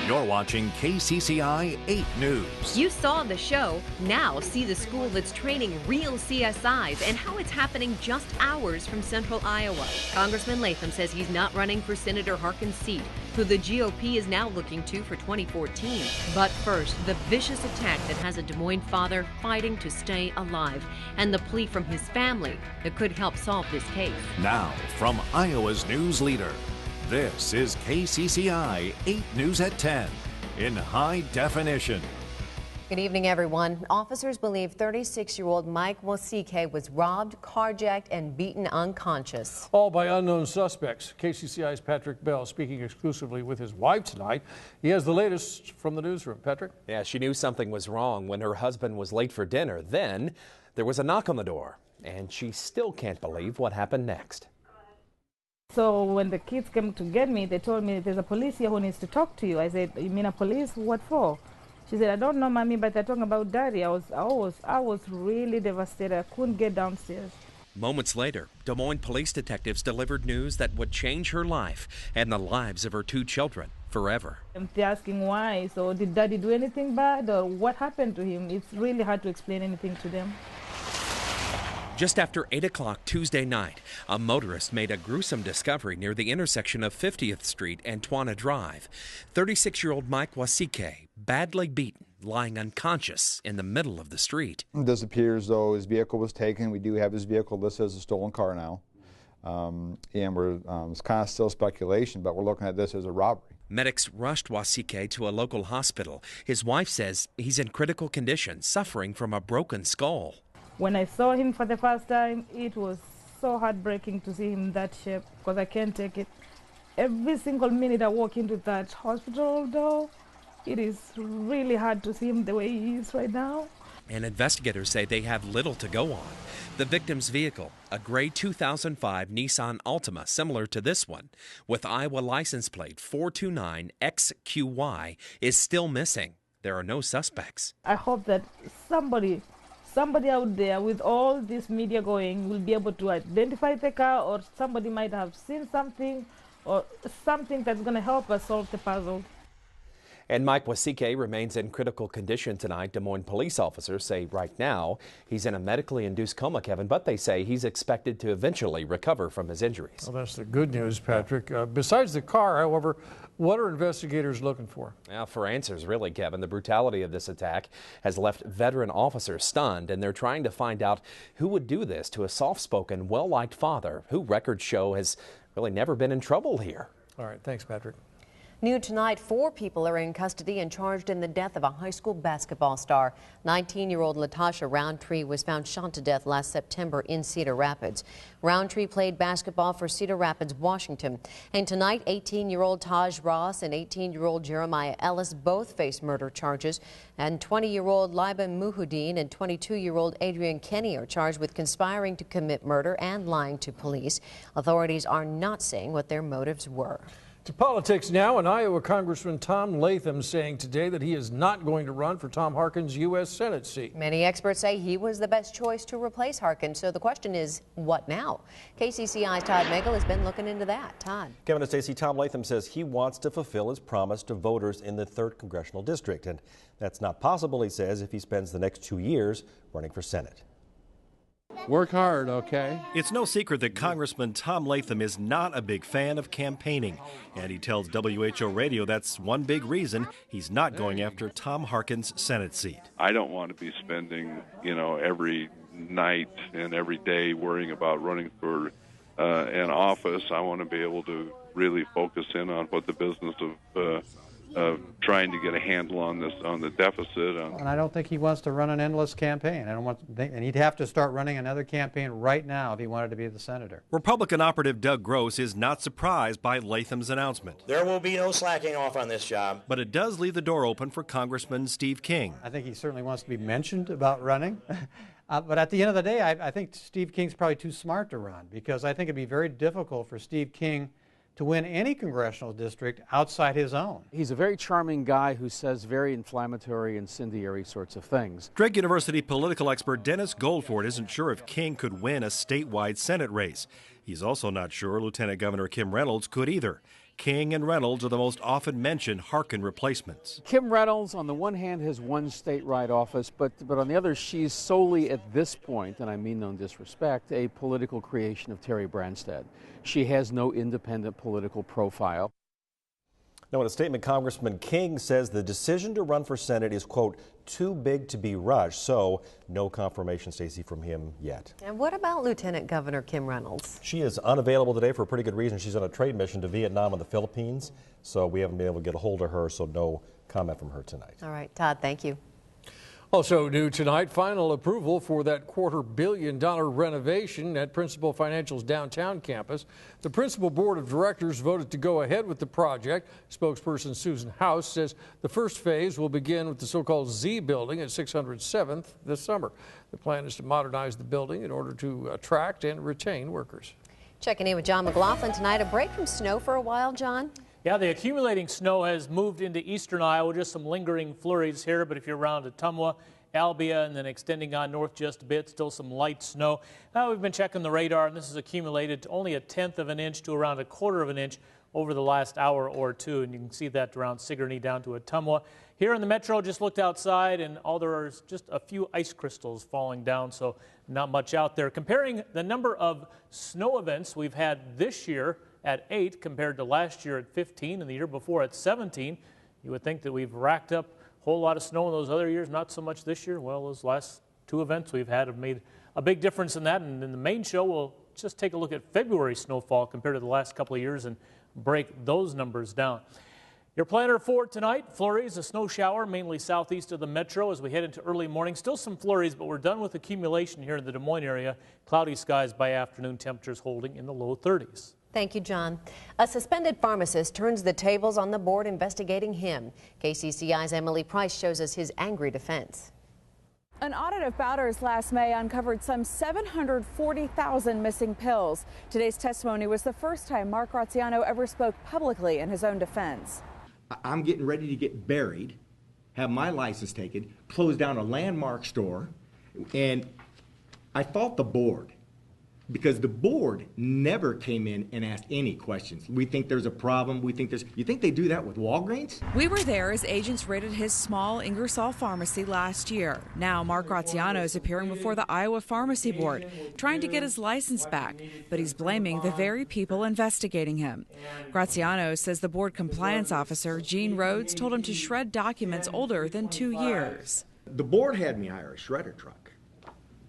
You're watching KCCI 8 News. You saw the show. Now see the school that's training real CSIs and how it's happening just hours from central Iowa. Congressman Latham says he's not running for Senator Harkin's seat, who the GOP is now looking to for 2014. But first, the vicious attack that has a Des Moines father fighting to stay alive, and the plea from his family that could help solve this case. Now, from Iowa's news leader, this is KCCI 8 News at 10 in high definition. Good evening, everyone. Officers believe 36-year-old Mike Wasike was robbed, carjacked, and beaten unconscious. All by unknown suspects. KCCI's Patrick Bell speaking exclusively with his wife tonight. He has the latest from the newsroom. Patrick? Yeah, she knew something was wrong when her husband was late for dinner. Then there was a knock on the door, and she still can't believe what happened next. So when the kids came to get me, they told me there's a police here who needs to talk to you. I said, you mean a police? What for? She said, I don't know, Mommy, but they're talking about Daddy. I was really devastated. I couldn't get downstairs. Moments later, Des Moines police detectives delivered news that would change her life and the lives of her two children forever. And they're asking why. So did Daddy do anything bad or what happened to him? It's really hard to explain anything to them. Just after 8 o'clock Tuesday night, a motorist made a gruesome discovery near the intersection of 50th Street and Twana Drive. 36-year-old Mike Wasike, badly beaten, lying unconscious in the middle of the street. It does appear as though his vehicle was taken. We do have his vehicle listed as a stolen car now. And it's kind of still speculation, but we're looking at this as a robbery. Medics rushed Wasike to a local hospital. His wife says he's in critical condition, suffering from a broken skull. When I saw him for the first time, it was so heartbreaking to see him in that shape because I can't take it. Every single minute I walk into that hospital, though, it is really hard to see him the way he is right now. And investigators say they have little to go on. The victim's vehicle, a gray 2005 Nissan Altima similar to this one, with Iowa license plate 429XQY, is still missing. There are no suspects. I hope that somebody out there with all this media going will be able to identify the car, or somebody might have seen something or something that's going to help us solve the puzzle. And Mike Wasike remains in critical condition tonight. Des Moines police officers say right now he's in a medically induced coma, Kevin, but they say he's expected to eventually recover from his injuries. Well, that's the good news, Patrick. Besides the car, however, what are investigators looking for? Well, for answers, really, Kevin. The brutality of this attack has left veteran officers stunned, and they're trying to find out who would do this to a soft-spoken, well-liked father who records show has really never been in trouble here. All right, thanks, Patrick. New tonight, 4 people are in custody and charged in the death of a high school basketball star. 19-year-old Latasha Roundtree was found shot to death last September in Cedar Rapids. Roundtree played basketball for Cedar Rapids, Washington. And tonight, 18-year-old Taj Ross and 18-year-old Jeremiah Ellis both face murder charges. And 20-year-old Liban Muhuddin and 22-year-old Adrian Kenny are charged with conspiring to commit murder and lying to police. Authorities are not saying what their motives were. To politics now, and Iowa Congressman Tom Latham saying today that he is not going to run for Tom Harkin's U.S. Senate seat. Many experts say he was the best choice to replace Harkin. So the question is, what now? KCCI's Todd Megal has been looking into that. Todd. Kevin and Stacey, Tom Latham says he wants to fulfill his promise to voters in the 3rd Congressional District. And that's not possible, he says, if he spends the next 2 years running for Senate. Work hard, okay? It's no secret that Congressman Tom Latham is not a big fan of campaigning. And he tells WHO Radio that's one big reason he's not going after Tom Harkin's Senate seat. I don't want to be spending, every night and every day worrying about running for an office. I want to be able to really focus in on what the business of trying to get a handle on this, on the deficit. And I don't think he wants to run an endless campaign. And he'd have to start running another campaign right now if he wanted to be the senator. Republican operative Doug Gross is not surprised by Latham's announcement. There will be no slacking off on this job. But it does leave the door open for Congressman Steve King. I think he certainly wants to be mentioned about running. But at the end of the day, I think Steve King's probably too smart to run, because I think it'd be very difficult for Steve King to win any congressional district outside his own. He's a very charming guy who says very inflammatory, incendiary sorts of things. Drake University political expert Dennis Goldford isn't sure if King could win a statewide Senate race. He's also not sure Lieutenant Governor Kim Reynolds could either. King and Reynolds are the most often mentioned Harkin replacements. Kim Reynolds, on the one hand, has one statewide office, but on the other, she's solely at this point, and I mean no disrespect, a political creation of Terry Branstad. She has no independent political profile. Now, in a statement, Congressman King says the decision to run for Senate is, quote, too big to be rushed, so no confirmation, Stacey, from him yet. And what about Lieutenant Governor Kim Reynolds? She is unavailable today for a pretty good reason. She's on a trade mission to Vietnam and the Philippines, so we haven't been able to get a hold of her, so no comment from her tonight. All right, Todd, thank you. Also new tonight, final approval for that $250 million renovation at Principal Financial's downtown campus. The Principal Board of Directors voted to go ahead with the project. Spokesperson Susan House says the first phase will begin with the so-called Z building at 607th this summer. The plan is to modernize the building in order to attract and retain workers. Checking in with John McLaughlin tonight. A break from snow for a while, John? Yeah, the accumulating snow has moved into eastern Iowa. Just some lingering flurries here, but if you're around Ottumwa, Albia, and then extending on north just a bit, still some light snow. Now we've been checking the radar, and this has accumulated to only 1/10 of an inch to around 1/4 of an inch over the last hour or two, and you can see that around Sigourney down to Ottumwa. Here in the metro, just looked outside, and all there are is just a few ice crystals falling down, so not much out there. Comparing the number of snow events we've had this year at 8 compared to last year at 15 and the year before at 17, you would think that we've racked up a whole lot of snow in those other years, not so much this year. Well, those last two events we've had have made a big difference in that, and in the main show, we'll just take a look at February snowfall compared to the last couple of years and break those numbers down. Your planner for tonight, flurries, a snow shower, mainly southeast of the metro as we head into early morning. Still some flurries, but we're done with accumulation here in the Des Moines area. Cloudy skies by afternoon, temperatures holding in the low 30s. Thank you, John. A suspended pharmacist turns the tables on the board investigating him. KCCI's Emily Price shows us his angry defense. An audit of Bowders last May uncovered some 740,000 missing pills. Today's testimony was the first time Mark Graziano ever spoke publicly in his own defense. I'm getting ready to get buried, have my license taken, close down a landmark store, and I fault the board. Because the board never came in and asked any questions. We think there's a problem. We think you think they do that with Walgreens? We were there as agents raided his small Ingersoll pharmacy last year. Now Mark Graziano is appearing before the Iowa Pharmacy Board, trying to get his license back, but he's blaming the very people investigating him. Graziano says the board compliance officer, Gene Rhodes, told him to shred documents older than 2 years. The board had me hire a shredder truck.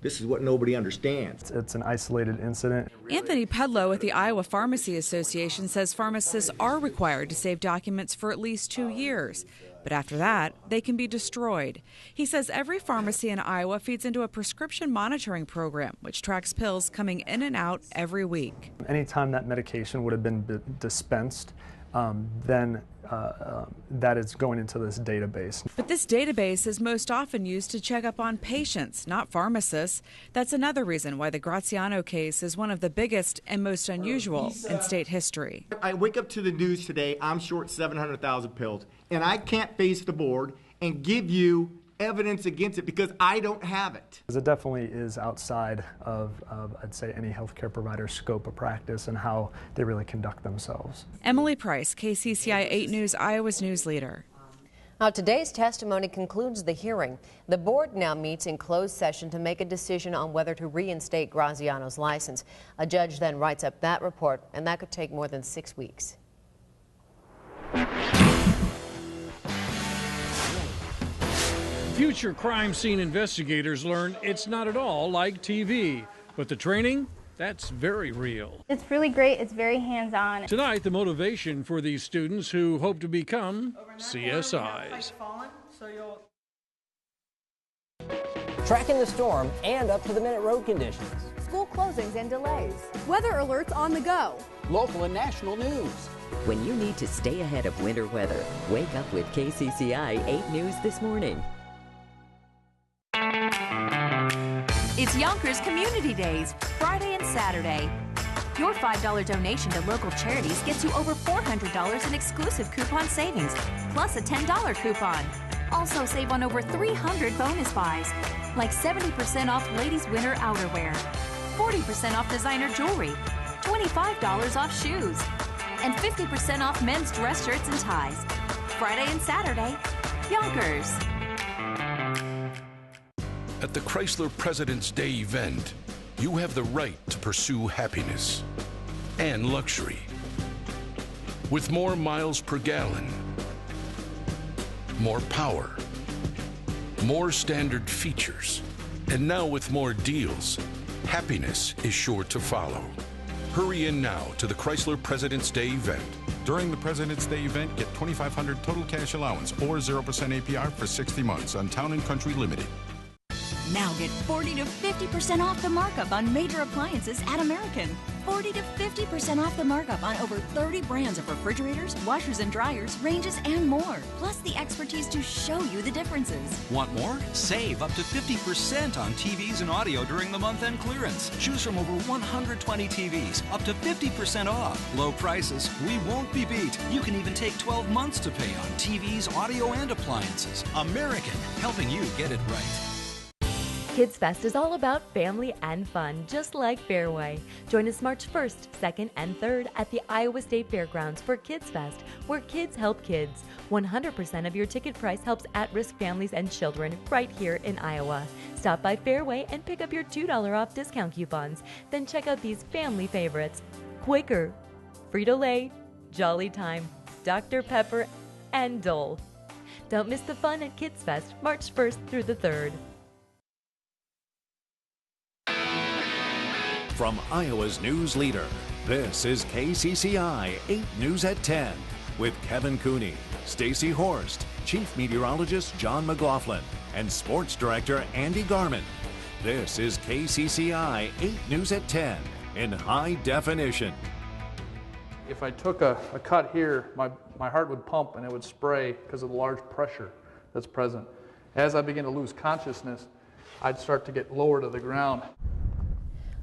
This is what nobody understands. It's an isolated incident. Anthony Pedlow at the Iowa Pharmacy Association says pharmacists are required to save documents for at least 2 years. But after that, they can be destroyed. He says every pharmacy in Iowa feeds into a prescription monitoring program, which tracks pills coming in and out every week. Anytime that medication would have been dispensed, then that is going into this database. But this database is most often used to check up on patients, not pharmacists. That's another reason why the Graziano case is one of the biggest and most unusual in state history. I wake up to the news today, I'm short 700,000 pills, and I can't face the board and give you evidence against it because I don't have it. It definitely is outside of I'd say, any healthcare provider's scope of practice and how they really conduct themselves. Emily Price, KCCI 8 News, Iowa's news leader. Now, today's testimony concludes the hearing. The board now meets in closed session to make a decision on whether to reinstate Graziano's license. A judge then writes up that report, and that could take more than 6 weeks. Future crime scene investigators learn it's not at all like TV, but the training, that's very real. It's really great. It's very hands-on. Tonight, the motivation for these students who hope to become CSIs. Tracking the storm and up-to-the-minute road conditions. School closings and delays. Weather alerts on the go. Local and national news. When you need to stay ahead of winter weather, wake up with KCCI 8 News this morning. It's Yonkers Community Days, Friday and Saturday. Your $5 donation to local charities gets you over $400 in exclusive coupon savings, plus a $10 coupon. Also save on over 300 bonus buys, like 70% off ladies' winter outerwear, 40% off designer jewelry, $25 off shoes. and 50% off men's dress shirts and ties. Friday and Saturday, Yonkers. At the Chrysler President's Day event, you have the right to pursue happiness and luxury. With more miles per gallon, more power, more standard features, and now with more deals, happiness is sure to follow. Hurry in now to the Chrysler President's Day event. During the President's Day event, get $2,500 total cash allowance or 0% APR for 60 months on Town & Country Limited. Now get 40 to 50% off the markup on major appliances at American. 40 to 50% off the markup on over 30 brands of refrigerators, washers and dryers, ranges, and more. Plus the expertise to show you the differences. Want more? Save up to 50% on TVs and audio during the month-end clearance. Choose from over 120 TVs, up to 50% off. Low prices, we won't be beat. You can even take 12 months to pay on TVs, audio, and appliances. American, helping you get it right. Kids Fest is all about family and fun, just like Fairway. Join us March 1st, 2nd, and 3rd at the Iowa State Fairgrounds for Kids Fest, where kids help kids. 100% of your ticket price helps at-risk families and children right here in Iowa. Stop by Fairway and pick up your $2 off discount coupons. Then check out these family favorites: Quaker, Frito-Lay, Jolly Time, Dr. Pepper, and Dole. Don't miss the fun at Kids Fest, March 1st through the 3rd. From Iowa's news leader, this is KCCI 8 News at 10 with Kevin Cooney, Stacy Horst, Chief Meteorologist John McLaughlin, and Sports Director Andy Garman. This is KCCI 8 News at 10 in high definition. If I took a cut here, my heart would pump and it would spray because of the large pressure that's present. As I begin to lose consciousness, I'd start to get lower to the ground.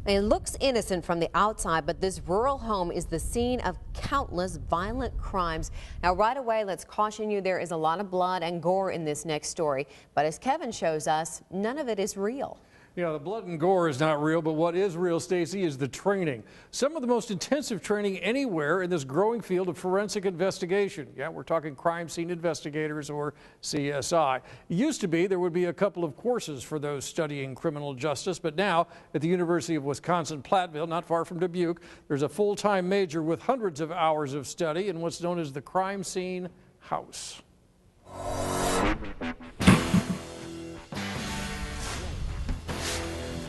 It looks innocent from the outside, but this rural home is the scene of countless violent crimes. Now, right away, let's caution you, there is a lot of blood and gore in this next story. But as Kevin shows us, none of it is real. You know, the blood and gore is not real, but what is real, Stacy, is the training. Some of the most intensive training anywhere in this growing field of forensic investigation. Yeah, we're talking crime scene investigators, or CSI. It used to be there would be a couple of courses for those studying criminal justice, but now at the University of Wisconsin-Platteville, not far from Dubuque, there's a full-time major with hundreds of hours of study in what's known as the crime scene house.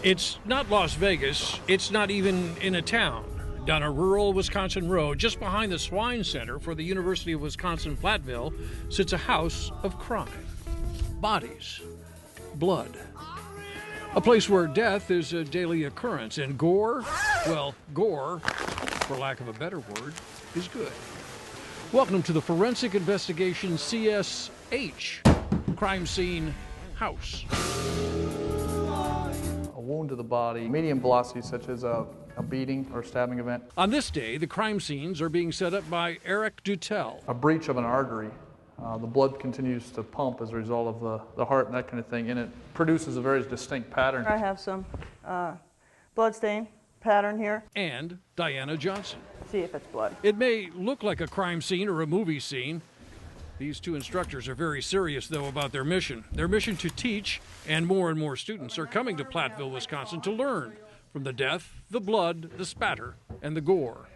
It's not Las Vegas. It's not even in a town. Down a rural Wisconsin road, just behind the Swine Center for the University of Wisconsin-Platteville, sits a house of crime. Bodies. Blood. A place where death is a daily occurrence. And gore, well, gore, for lack of a better word, is good. Welcome to the Forensic Investigation CSH Crime Scene House. Wound to the body, medium velocity such as a beating or stabbing event. On this day, the crime scenes are being set up by Eric Dutel. A breach of an artery. The blood continues to pump as a result of the heart and that kind of thing, and it produces a very distinct pattern. I have some blood stain pattern here. And Diana Johnson. See if it's blood. It may look like a crime scene or a movie scene. These two instructors are very serious, though, about their mission. Their mission to teach, and more students are coming to Platteville, Wisconsin to learn from the death, the blood, the spatter, and the gore.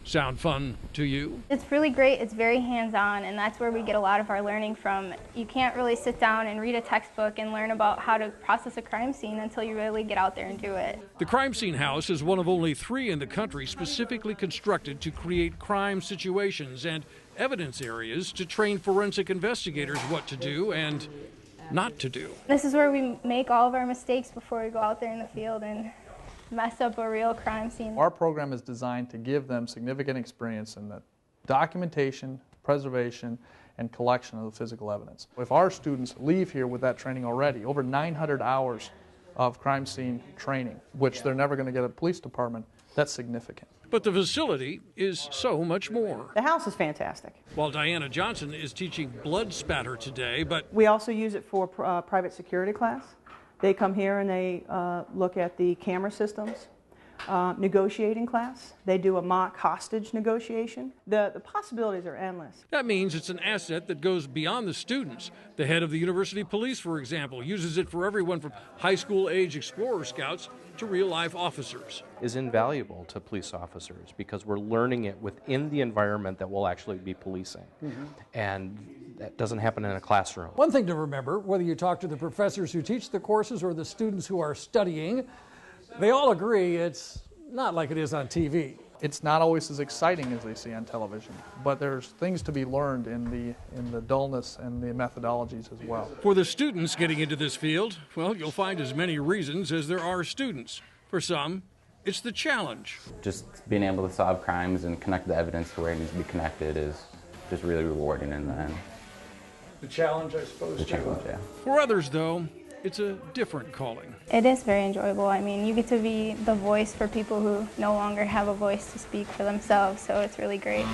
Sound fun to you? It's really great. It's very hands-on, and that's where we get a lot of our learning from. You can't really sit down and read a textbook and learn about how to process a crime scene until you really get out there and do it. The Crime Scene House is one of only 3 in the country specifically constructed to create crime situations and evidence areas to train forensic investigators what to do and not to do. This is where we make all of our mistakes before we go out there in the field and mess up a real crime scene. Our program is designed to give them significant experience in the documentation, preservation, and collection of the physical evidence. If our students leave here with that training already, over 900 hours of crime scene training, which they're never going to get at the police department, that's significant. But the facility is so much more. The house is fantastic. While Diana Johnson is teaching blood spatter today, but we also use it for private security class. They come here and they look at the camera systems. negotiating class. They do a mock hostage negotiation. The possibilities are endless. That means it's an asset that goes beyond the students. The head of the university police, for example, uses it for everyone from high school age Explorer Scouts to real-life officers. Is invaluable to police officers because we're learning it within the environment that we'll actually be policing. And that doesn't happen in a classroom. One thing to remember, whether you talk to the professors who teach the courses or the students who are studying, they all agree it's not like it is on TV. It's not always as exciting as they see on television, but there's things to be learned in the dullness and the methodologies as well. For the students getting into this field, well, you'll find as many reasons as there are students. For some, it's the challenge. Just being able to solve crimes and connect the evidence to where it needs to be connected is just really rewarding in the end. The challenge, I suppose, The challenge, yeah. For others, though, it's a different calling. It is very enjoyable. I mean, you get to be the voice for people who no longer have a voice to speak for themselves, so it's really great.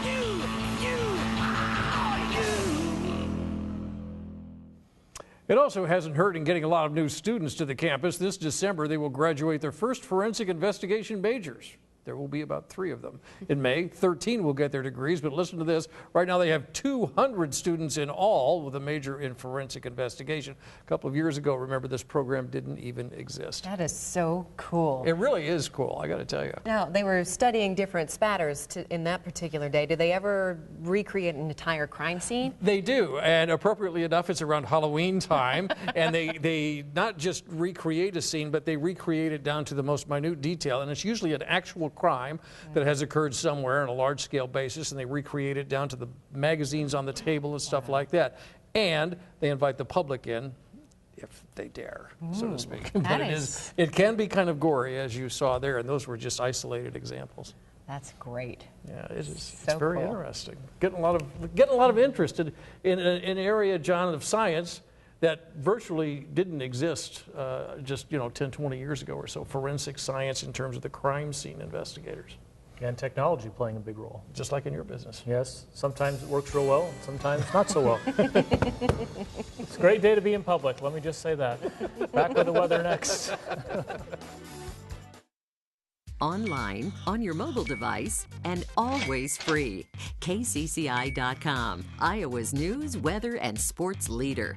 It also hasn't hurt in getting a lot of new students to the campus. This December, they will graduate their first forensic investigation majors. There will be about 3 of them. In May, 13 will get their degrees, but listen to this. Right now they have 200 students in all with a major in forensic investigation. A couple of years ago, remember, this program didn't even exist. That is so cool. It really is cool, I got to tell you. Now, they were studying different spatters in that particular day. Did they ever recreate an entire crime scene? They do, and appropriately enough, it's around Halloween time, and they not just recreate a scene, but they recreate it down to the most minute detail, and it's usually an actual crime that has occurred somewhere on a large-scale basis, and they recreate it down to the magazines on the table and stuff like that. And they invite the public in, if they dare, so to speak. But it can be kind of gory, as you saw there, and those were just isolated examples. That's great. Yeah, it is. So it's very cool. interesting. Getting a lot of interest in an area, John, of science that virtually didn't exist just 10, 20 years ago or so. Forensic science in terms of the crime scene investigators. And technology playing a big role. Just like in your business. Yes, sometimes it works real well, sometimes not so well. It's a great day to be in public, let me just say that. Back with the weather next. Online, on your mobile device, and always free. KCCI.com, Iowa's news, weather, and sports leader.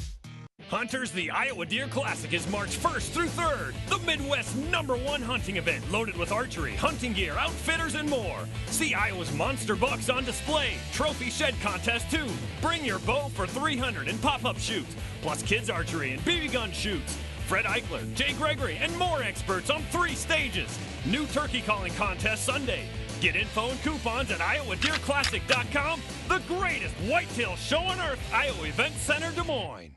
Hunters, the Iowa Deer Classic is March 1st through 3rd. The Midwest's #1 hunting event loaded with archery, hunting gear, outfitters, and more. See Iowa's monster bucks on display. Trophy shed contest too. Bring your bow for $300 and pop-up shoots. Plus kids archery and BB gun shoots. Fred Eichler, Jay Gregory, and more experts on 3 stages. New turkey calling contest Sunday. Get info and coupons at iowadeerclassic.com. The greatest whitetail show on earth, Iowa Event Center, Des Moines.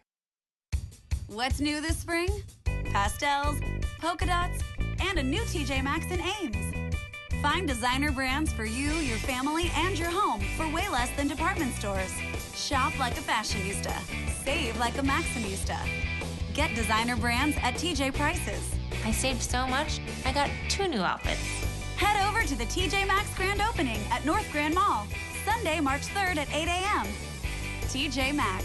What's new this spring? Pastels, polka dots, and a new TJ Maxx in Ames. Find designer brands for you, your family, and your home for way less than department stores. Shop like a fashionista. Save like a Maximista. Get designer brands at TJ prices. I saved so much, I got 2 new outfits. Head over to the TJ Maxx grand opening at North Grand Mall, Sunday, March 3rd at 8 a.m. TJ Maxx.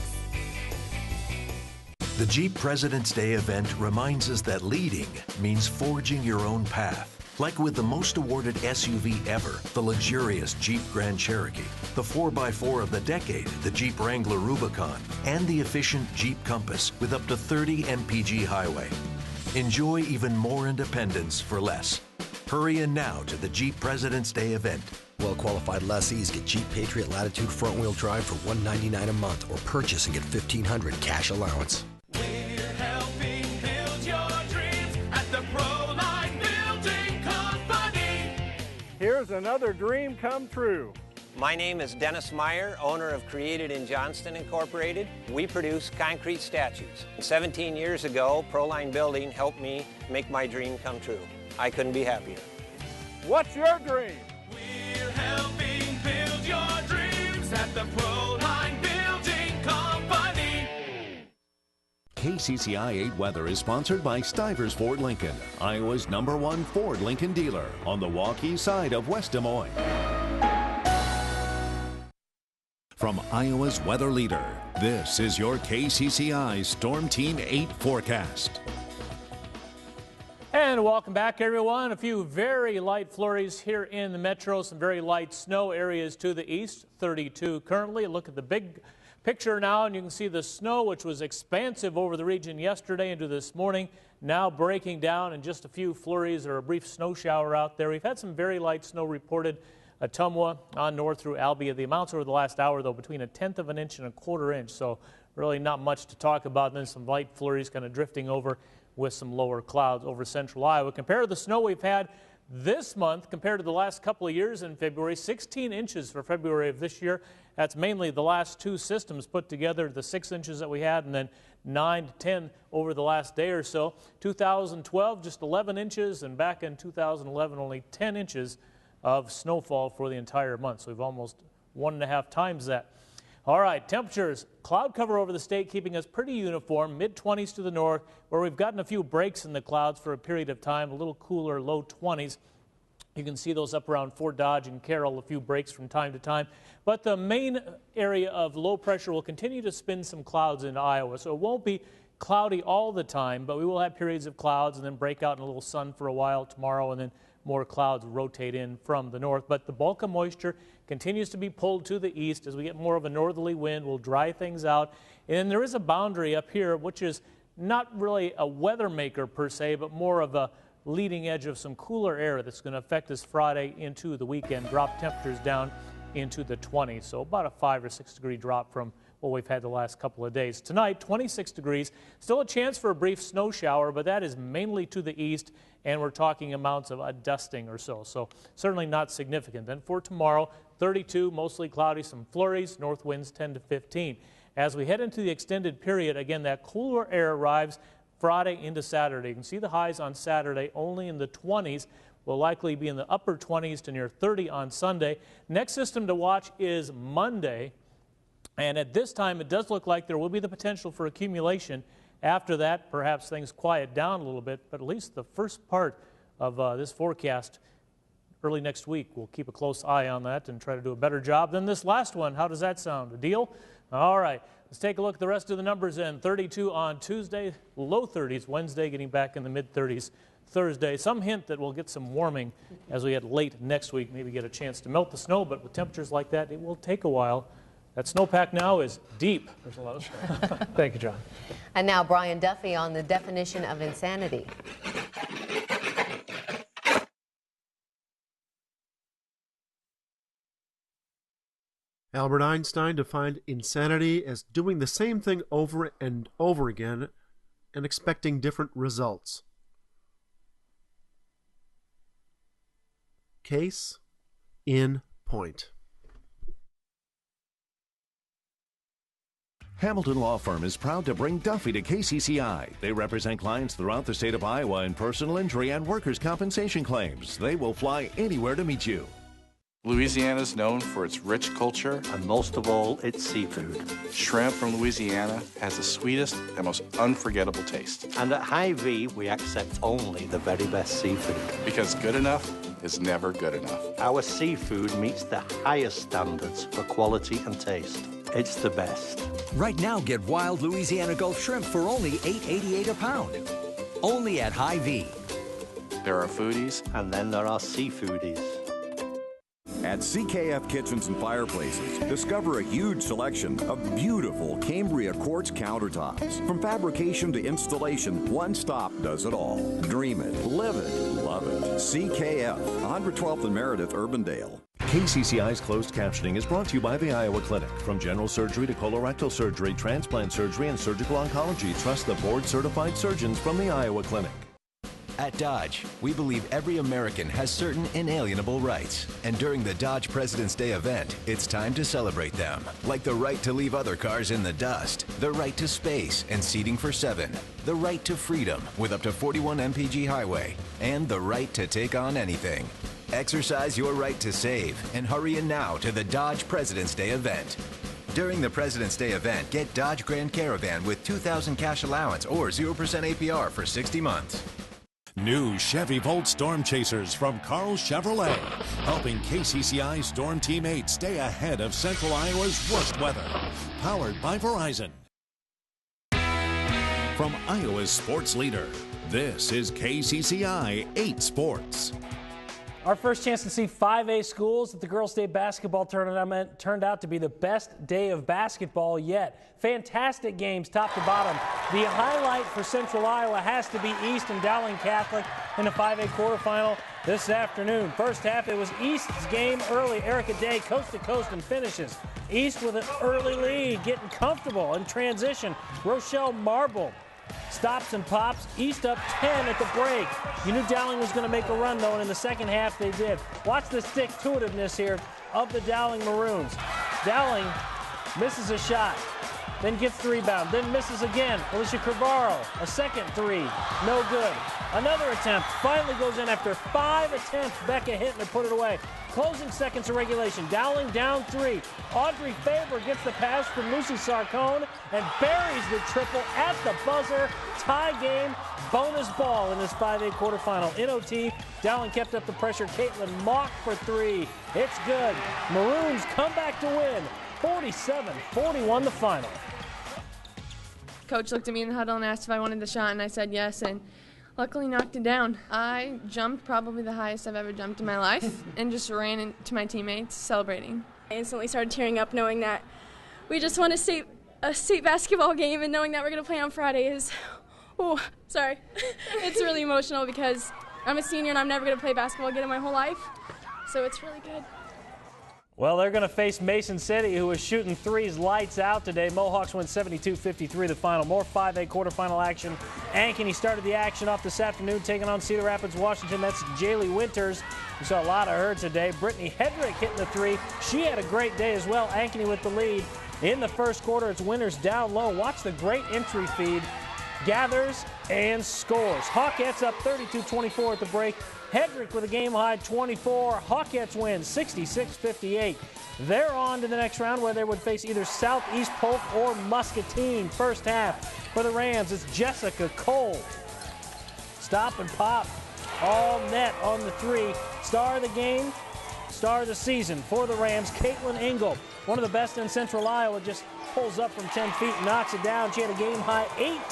The Jeep President's Day event reminds us that leading means forging your own path. Like with the most awarded SUV ever, the luxurious Jeep Grand Cherokee, the 4x4 of the decade, the Jeep Wrangler Rubicon, and the efficient Jeep Compass with up to 30 mpg highway. Enjoy even more independence for less. Hurry in now to the Jeep President's Day event. Well-qualified lessees get Jeep Patriot Latitude front-wheel drive for $199 a month or purchase and get $1,500 cash allowance. Here's another dream come true. My name is Dennis Meyer, owner of Created in Johnston Incorporated. We produce concrete statues. 17 years ago, Proline Building helped me make my dream come true. I couldn't be happier. What's your dream? We're helping build your dreams at the Proline Building Company. KCCI 8 Weather is sponsored by Stivers Ford Lincoln, Iowa's #1 Ford Lincoln dealer on the Waukee side of West Des Moines. From Iowa's weather leader, this is your KCCI Storm Team 8 forecast. And welcome back, everyone. A few very light flurries here in the metro. Some very light snow areas to the east. 32 currently. Look at the big picture now, and you can see the snow, which was expansive over the region yesterday into this morning, now breaking down, and just a few flurries or a brief snow shower out there. We've had some very light snow reported at Ottumwa on north through Albia. The amounts over the last hour, though, between 1/10 of an inch and 1/4 inch. So really not much to talk about. And then some light flurries kind of drifting over with some lower clouds over central Iowa. Compared to the snow we've had this month, compared to the last couple of years in February, 16 inches for February of this year. That's mainly the last two systems put together, the 6 inches that we had, and then 9 to 10 over the last day or so. 2012, just 11 inches, and back in 2011, only 10 inches of snowfall for the entire month. So we've almost 1.5 times that. All right, temperatures, cloud cover over the state keeping us pretty uniform, mid-20s to the north, where we've gotten a few breaks in the clouds for a period of time, a little cooler, low 20s. You can see those up around Fort Dodge and Carroll, a few breaks from time to time. But the main area of low pressure will continue to spin some clouds into Iowa, so it won't be cloudy all the time, but we will have periods of clouds and then break out in a little sun for a while tomorrow, and then more clouds rotate in from the north. But the bulk of moisture continues to be pulled to the east as we get more of a northerly wind. Will dry things out. And there is a boundary up here, which is not really a weather maker per se, but more of a leading edge of some cooler air that's going to affect us Friday into the weekend. Drop temperatures down into the 20s, so about a 5 or 6 degree drop from what we've had the last couple of days. Tonight, 26 degrees. Still a chance for a brief snow shower, but that is mainly to the east, and we're talking amounts of a dusting or so. So certainly not significant. Then for tomorrow, 32, mostly cloudy, some flurries, north winds 10 to 15. As we head into the extended period, again, that cooler air arrives Friday into Saturday. You can see the highs on Saturday only in the 20s. Will likely be in the upper 20s to near 30 on Sunday. Next system to watch is Monday. And at this time, it does look like there will be the potential for accumulation. After that, perhaps things quiet down a little bit, but at least the first part of this forecast early next week, we'll keep a close eye on that and try to do a better job than this last one. How does that sound? A deal? All right, let's take a look at the rest of the numbers then. 32 on Tuesday, low 30s Wednesday, getting back in the mid-30s Thursday. Some hint that we'll get some warming as we get late next week, maybe get a chance to melt the snow, but with temperatures like that, it will take a while. That snowpack now is deep. There's a lot of snow. Thank you, John. And now Brian Duffy on the definition of insanity. Albert Einstein defined insanity as doing the same thing over and over again and expecting different results. Case in point. Hamilton Law Firm is proud to bring Duffy to KCCI. They represent clients throughout the state of Iowa in personal injury and workers' compensation claims. They will fly anywhere to meet you. Louisiana is known for its rich culture, and most of all, its seafood. Shrimp from Louisiana has the sweetest and most unforgettable taste. And at Hy-Vee, we accept only the very best seafood. Because good enough is never good enough. Our seafood meets the highest standards for quality and taste. It's the best. Right now, get wild Louisiana Gulf shrimp for only $8.88 a pound. Only at Hy-Vee. There are foodies, and then there are seafoodies. At CKF Kitchens and Fireplaces, discover a huge selection of beautiful Cambria quartz countertops. From fabrication to installation, one stop does it all. Dream it, live it, love it. CKF, 112th and Meredith, Urbandale. KCCI's closed captioning is brought to you by the Iowa Clinic. From general surgery to colorectal surgery, transplant surgery, and surgical oncology, trust the board-certified surgeons from the Iowa Clinic. At Dodge, we believe every American has certain inalienable rights. And during the Dodge President's Day event, it's time to celebrate them. Like the right to leave other cars in the dust, the right to space and seating for 7, the right to freedom with up to 41 mpg highway, and the right to take on anything. Exercise your right to save and hurry in now to the Dodge President's Day event. During the President's Day event, get Dodge Grand Caravan with $2,000 cash allowance or 0% APR for 60 months. New Chevy Volt Storm Chasers from Carl Chevrolet, helping KCCI Storm teammates stay ahead of Central Iowa's worst weather. Powered by Verizon. From Iowa's sports leader, This is KCCI 8 Sports. Our first chance to see 5A schools at the Girls State Basketball Tournament turned out to be the best day of basketball yet. Fantastic games top to bottom. The highlight for Central Iowa has to be East and Dowling Catholic in the 5A quarterfinal this afternoon. First half, it was East's game early. Erica Day coast to coast and finishes. East with an early lead, getting comfortable in transition. Rochelle Marble stops and pops. East up 10 at the break. You knew Dowling was going to make a run, though, and in the second half they did. Watch the stick-to-itiveness here of the Dowling Maroons. Dowling misses a shot, then gets the rebound, then misses again. Alicia Carvaro, a second three, no good. Another attempt, finally goes in after 5 attempts. Becca hit and put it away. Closing seconds of regulation. Dowling down 3. Audrey Faber gets the pass from Lucy Sarcone and buries the triple at the buzzer. Tie game, bonus ball in this 5A quarterfinal. In OT, Dowling kept up the pressure. Caitlin Mock for 3. It's good. Maroons come back to win. 47-41 the final. Coach looked at me in the huddle and asked if I wanted the shot, and I said yes, and luckily knocked it down. I jumped probably the highest I've ever jumped in my life and just ran into my teammates celebrating. I instantly started tearing up knowing that we just won a state basketball game, and knowing that we're going to play on Friday is, it's really emotional because I'm a senior and I'm never going to play basketball again in my whole life, so it's really good. Well, they're going to face Mason City, who is shooting threes lights out today. Mohawks win 72-53 the final. More 5A quarterfinal action. Ankeny started the action off this afternoon, taking on Cedar Rapids, Washington. That's Jaylee Winters. We saw a lot of her today. Brittany Hedrick hitting the three. She had a great day as well. Ankeny with the lead. In the first quarter, it's Winters down low. Watch the great entry feed. Gathers and scores. Hawkettes up 32-24 at the break. Hedrick with a game-high 24. Hawkettes win 66-58. They're on to the next round where they would face either Southeast Polk or Muscatine. First half for the Rams, it's Jessica Cole. Stop and pop. All net on the three. Star of the game, star of the season for the Rams, Caitlin Engel. One of the best in Central Iowa, just pulls up from 10 feet and knocks it down. She had a game-high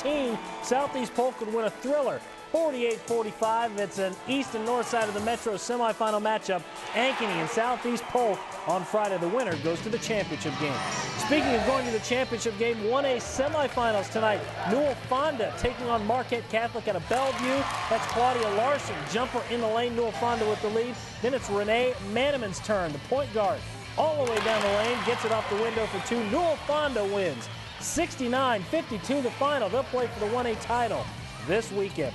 18. Southeast Polk would win a thriller. 48-45. It's an east and north side of the Metro semifinal matchup. Ankeny and Southeast Polk on Friday. The winner goes to the championship game. Speaking of going to the championship game, 1A semifinals tonight. Newell Fonda taking on Marquette Catholic at a Bellevue. That's Claudia Larson, jumper in the lane. Newell Fonda with the lead. Then it's Renee Maniman's turn, the point guard. All the way down the lane, gets it off the window for 2. Newell Fonda wins 69-52 the final. They'll play for the 1A title this weekend.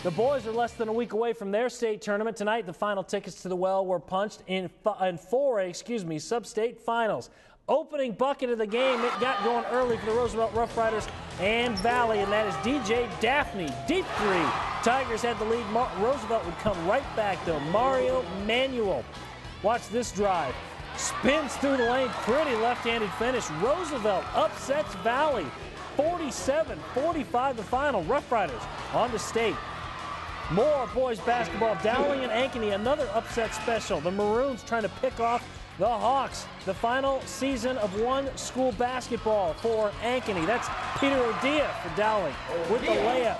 The boys are less than a week away from their state tournament. Tonight, the final tickets to the well were punched in 4A, sub-state finals. Opening bucket of the game, it got going early for the Roosevelt Rough Riders and Valley, and that is DJ Daphne. Deep three. Tigers had the lead. Roosevelt would come right back, though. Mario Manuel. Watch this drive. Spins through the lane. Pretty left-handed finish. Roosevelt upsets Valley. 47-45 the final. Rough Riders on to state. More boys basketball. Dowling and Ankeny, another upset special. The Maroons trying to pick off the Hawks. The final season of one school basketball for Ankeny. That's Peter Odia for Dowling with the layup.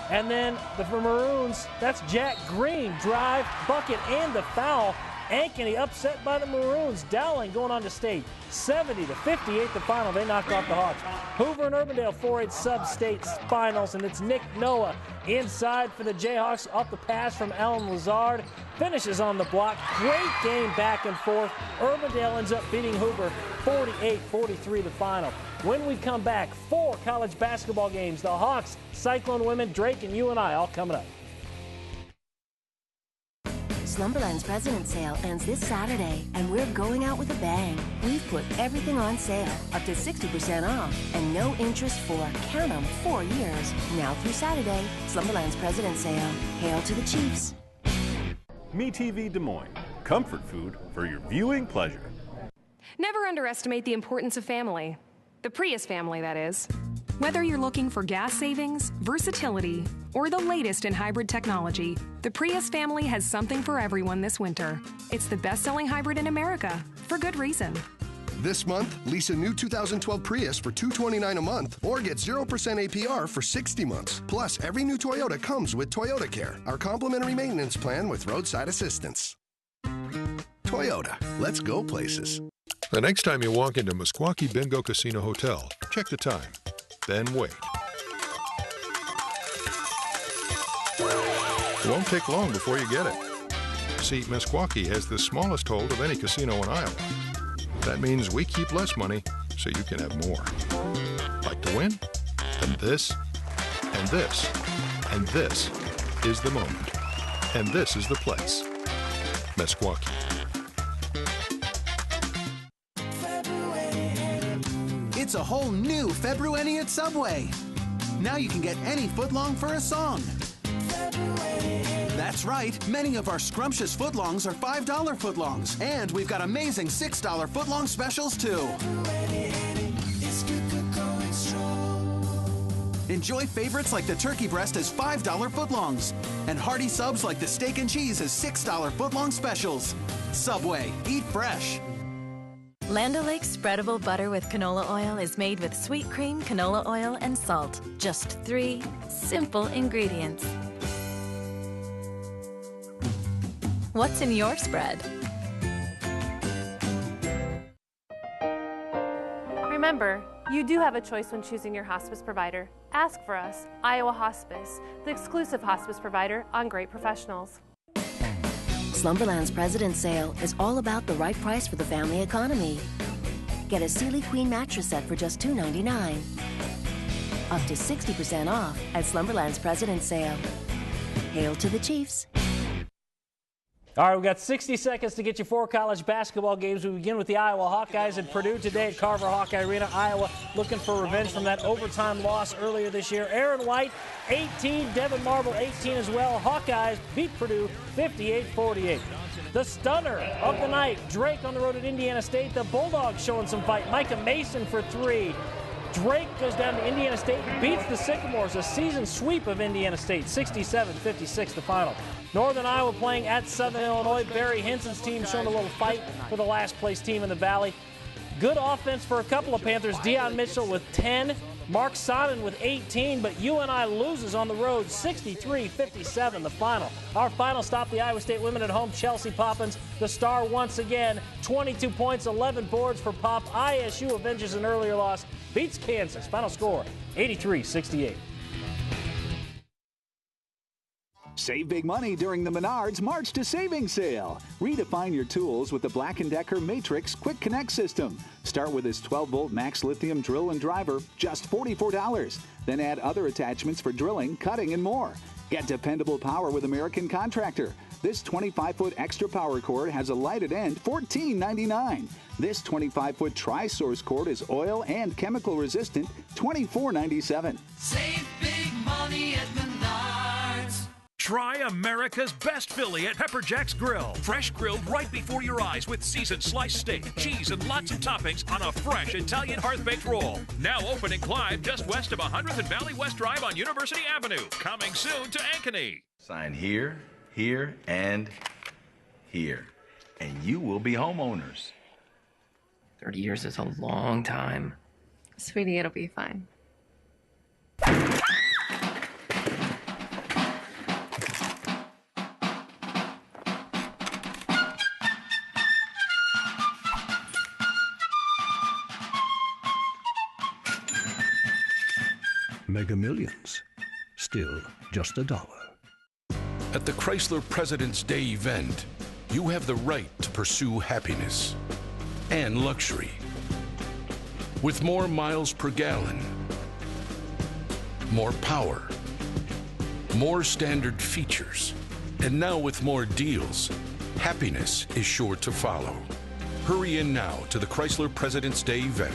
And then the Maroons, that's Jack Green. Drive, bucket, and the foul. Ankeny upset by the Maroons. Dowling going on to state. 70-58 the final. They knocked off the Hawks. Hoover and Urbandale 4-8 sub-state finals, and it's Nick Noah inside for the Jayhawks off the pass from Ellen Lazard. Finishes on the block. Great game back and forth. Urbandale ends up beating Hoover 48-43 the final. When we come back, 4 college basketball games. The Hawks, Cyclone women, Drake, and UNI all coming up. Slumberland's President's Sale ends this Saturday, and we're going out with a bang. We've put everything on sale, up to 60% off, and no interest for, count 'em, 4 years. Now through Saturday, Slumberland's President's Sale. Hail to the Chiefs. MeTV Des Moines, comfort food for your viewing pleasure. Never underestimate the importance of family. The Prius family, that is. Whether you're looking for gas savings, versatility, or the latest in hybrid technology, the Prius family has something for everyone this winter. It's the best-selling hybrid in America, for good reason. This month, lease a new 2012 Prius for $229 a month or get 0% APR for 60 months. Plus, every new Toyota comes with Toyota Care, our complimentary maintenance plan with roadside assistance. Toyota, let's go places. The next time you walk into Meskwaki Bingo Casino Hotel, check the time, then wait. It won't take long before you get it. See, Meskwaki has the smallest hold of any casino in Iowa. That means we keep less money so you can have more. Like to win? Then this, and this, and this is the moment. And this is the place. Meskwaki. It's a whole new February at Subway. Now you can get any footlong for a song. That's right, many of our scrumptious footlongs are $5 footlongs. And we've got amazing $6 footlong specials too. Enjoy favorites like the turkey breast as $5 footlongs. And hearty subs like the steak and cheese as $6 footlong specials. Subway, eat fresh. Land O'Lakes spreadable butter with canola oil is made with sweet cream, canola oil, and salt. Just 3 simple ingredients. What's in your spread? Remember, you do have a choice when choosing your hospice provider. Ask for us, Iowa Hospice, the exclusive hospice provider on Great Professionals. Slumberland's President's Sale is all about the right price for the family economy. Get a Sealy Queen mattress set for just $299. Up to 60% off at Slumberland's President's Sale. Hail to the Chiefs. All right, we've got 60 seconds to get you 4 college basketball games. We begin with the Iowa Hawkeyes and Purdue today at Carver Hawkeye Arena. Iowa looking for revenge from that overtime loss earlier this year. Aaron White, 18. Devin Marble, 18 as well. Hawkeyes beat Purdue 58-48. The stunner of the night, Drake on the road at Indiana State. The Bulldogs showing some fight. Micah Mason for 3. Drake goes down to Indiana State and beats the Sycamores, a season sweep of Indiana State, 67-56 the final. Northern Iowa playing at Southern Illinois. Barry Hinson's team showing a little fight for the last place team in the Valley. Good offense for a couple of Panthers. Deion Mitchell with 10, Mark Sonnen with 18, but UNI loses on the road, 63-57 the final. Our final stop, the Iowa State women at home, Chelsea Poppins, the star once again, 22 points, 11 boards for Pop. ISU avenges an earlier loss, beats Kansas. Final score, 83-68. Save big money during the Menards March to Savings Sale. Redefine your tools with the Black & Decker Matrix Quick Connect System. Start with this 12-volt max lithium drill and driver, just $44. Then add other attachments for drilling, cutting, and more. Get dependable power with American Contractor. This 25-foot extra power cord has a lighted end, $14.99. This 25-foot tri-source cord is oil and chemical resistant, $24.97. Save big money at Menards. Try America's best Philly at Pepper Jack's Grill. Fresh grilled right before your eyes with seasoned sliced steak, cheese, and lots of toppings on a fresh Italian hearth-baked roll. Now open in Clive, just west of 100th and Valley West Drive on University Avenue. Coming soon to Ankeny. Sign here, here, and here. And you will be homeowners. 30 years is a long time. Sweetie, it'll be fine. Mega Millions, still just $1. At the Chrysler President's Day event, you have the right to pursue happiness and luxury. With more miles per gallon, more power, more standard features, and now with more deals, happiness is sure to follow. Hurry in now to the Chrysler President's Day event.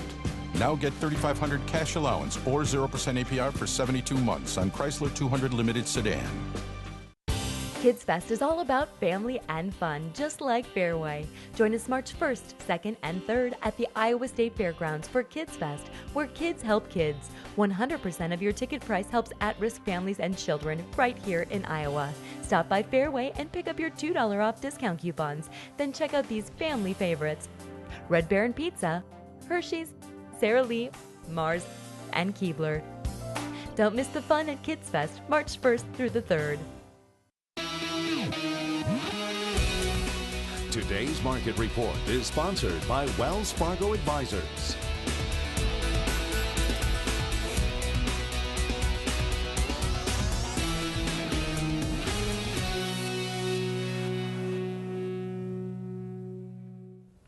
Now get $3,500 cash allowance or 0% APR for 72 months on Chrysler 200 Limited Sedan. Kids Fest is all about family and fun, just like Fairway. Join us March 1st, 2nd, and 3rd at the Iowa State Fairgrounds for Kids Fest, where kids help kids. 100% of your ticket price helps at-risk families and children right here in Iowa. Stop by Fairway and pick up your $2 off discount coupons. Then check out these family favorites: Red Baron Pizza, Hershey's, Sara Lee, Mars, and Keebler. Don't miss the fun at Kids Fest, March 1st through the 3rd. Today's Market Report is sponsored by Wells Fargo Advisors.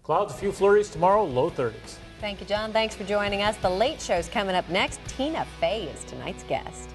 Clouds, a few flurries tomorrow, low 30s. Thank you, John. Thanks for joining us. The Late Show's coming up next. Tina Fey is tonight's guest.